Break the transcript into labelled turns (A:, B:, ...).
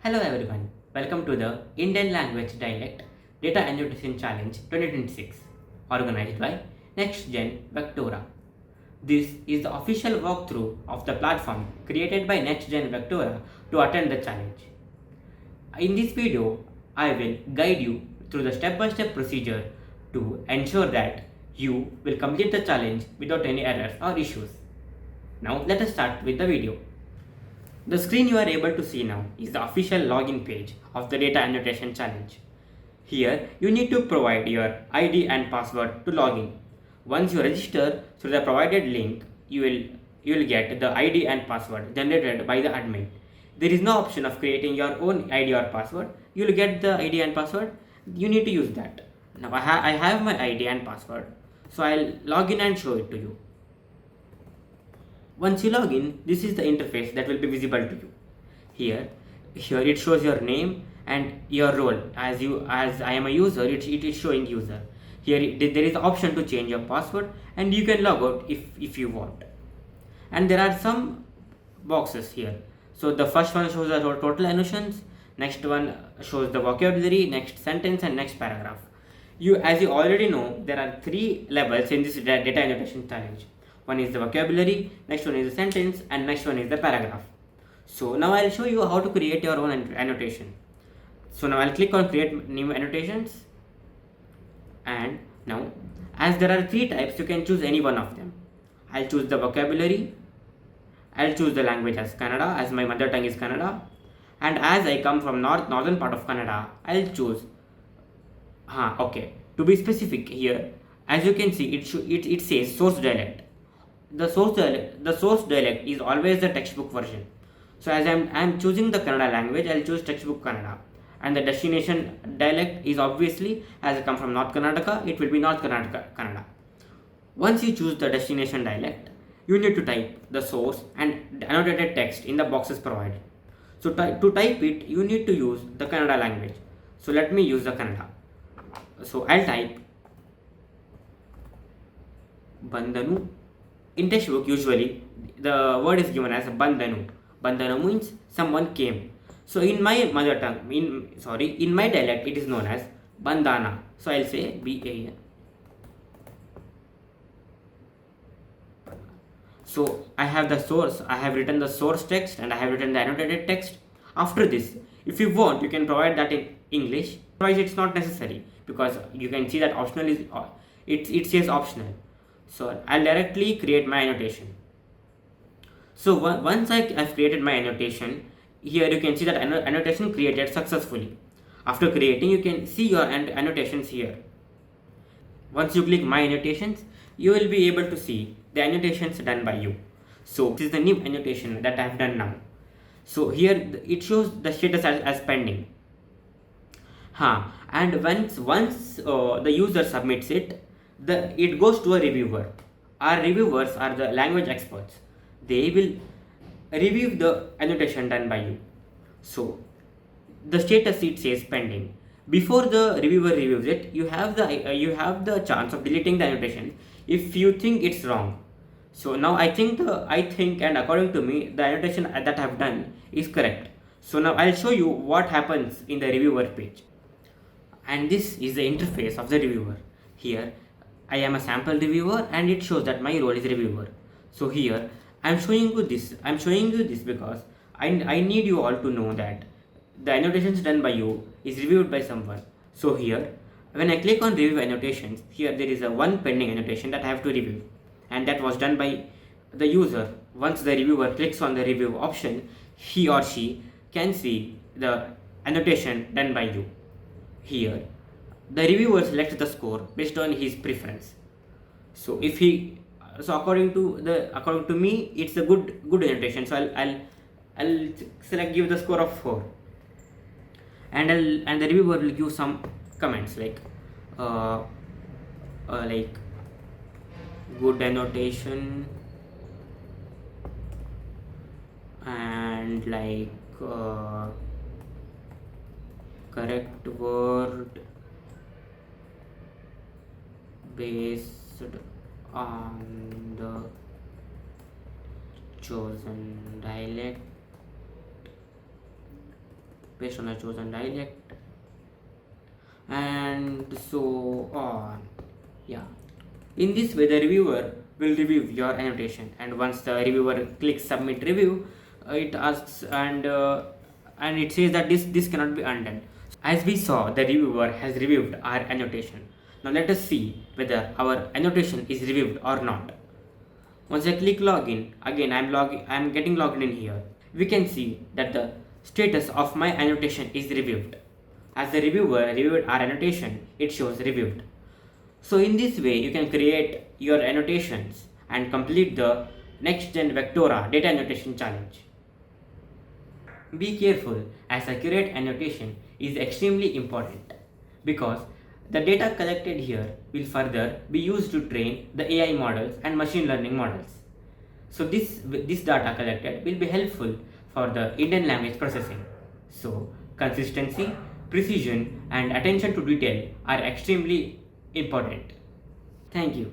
A: Hello everyone, welcome to the Indian Language Dialect Data Annotation Challenge 2026 organized by NextGen Vectora. This is the official walkthrough of the platform created by NextGen Vectora to attend the challenge. In this video, I will guide you through the step-by-step procedure to ensure that you will complete the challenge without any errors or issues. Now let us start with the video. The screen you are able to see now is the official login page of the Data Annotation Challenge. Here, you need to provide your ID and password to log in. Once you register through the provided link, you will get the ID and password generated by the admin. There is no option of creating your own ID or password. You will get the ID and password. You need to use that. Now I have my ID and password, so I'll log in and show it to you. Once you log in, this is the interface that will be visible to you. Here it shows your name and your role. As I am a user, it is showing user. Here there is the option to change your password and you can log out if you want. And there are some boxes here. So the first one shows the total annotations, next one shows the vocabulary, next sentence and next paragraph. As you already know, there are 3 levels in this data annotation challenge. One is the vocabulary, next one is the sentence, and next one is the paragraph. So now I'll show you how to create your own annotation. So now I'll click on create new annotations, and now as there are 3 types, you can choose any one of them. I'll choose the vocabulary, I'll choose the language as Kannada, as my mother tongue is Kannada, and as I come from northern part of Kannada, I'll choose to be specific here, as you can see, it says source dialect. The source dialect is always the textbook version. So as I'm choosing the Kannada language, I'll choose textbook Kannada. And the destination dialect is obviously, as I come from North Karnataka, it will be North Karnataka Kannada. Once you choose the destination dialect, you need to type the source and annotated text in the boxes provided. So to type it, you need to use the Kannada language. So let me use the Kannada. So I'll type Bandanu. In textbook, usually the word is given as Bandanu. Bandanu means someone came. So in my mother tongue, in my dialect, it is known as Bandana. So I'll say BAN. So I have the source, I have written the source text and I have written the annotated text. After this, if you want, you can provide that in English. Otherwise, it's not necessary because you can see that optional is it says optional. So I'll directly create my annotation. So once I've created my annotation, here you can see that annotation created successfully. After creating, you can see your annotations here. Once you click my annotations, you will be able to see the annotations done by you. So this is the new annotation that I have done now. So here it shows the status as pending. And once the user submits it, it goes to a reviewer. Our reviewers are the language experts. They will review the annotation done by you. So the status, it says pending. Before the reviewer reviews it, you have the chance of deleting the annotation if you think it's wrong. So now I think and according to me, the annotation that I have done is correct. So now I'll show you what happens in the reviewer page. And this is the interface of the reviewer. Here I am a sample reviewer and it shows that my role is reviewer. So here I'm showing you this because I need you all to know that the annotations done by you is reviewed by someone. So here when I click on review annotations, here there is a one pending annotation that I have to review, and that was done by the user. Once the reviewer clicks on the review option, he or she can see the annotation done by you. Here the reviewer selects the score based on his preference. So according to me, it's a good annotation. So I'll give the score of 4, and the reviewer will give some comments like good annotation and correct word based on the chosen dialect based on the chosen dialect, and so on. Yeah. In this way, the reviewer will review your annotation, and once the reviewer clicks submit review, it asks and it says that this cannot be undone. As we saw, the reviewer has reviewed our annotation. Now let us see whether our annotation is reviewed or not. Once I click login, again I'm getting logged in here. We can see that the status of my annotation is reviewed. As the reviewer reviewed our annotation, it shows reviewed. So in this way, you can create your annotations and complete the next-gen Vectora data annotation challenge. Be careful, as accurate annotation is extremely important because the data collected here will further be used to train the AI models and machine learning models. So this data collected will be helpful for the Indian language processing. So consistency, precision and attention to detail are extremely important. Thank you.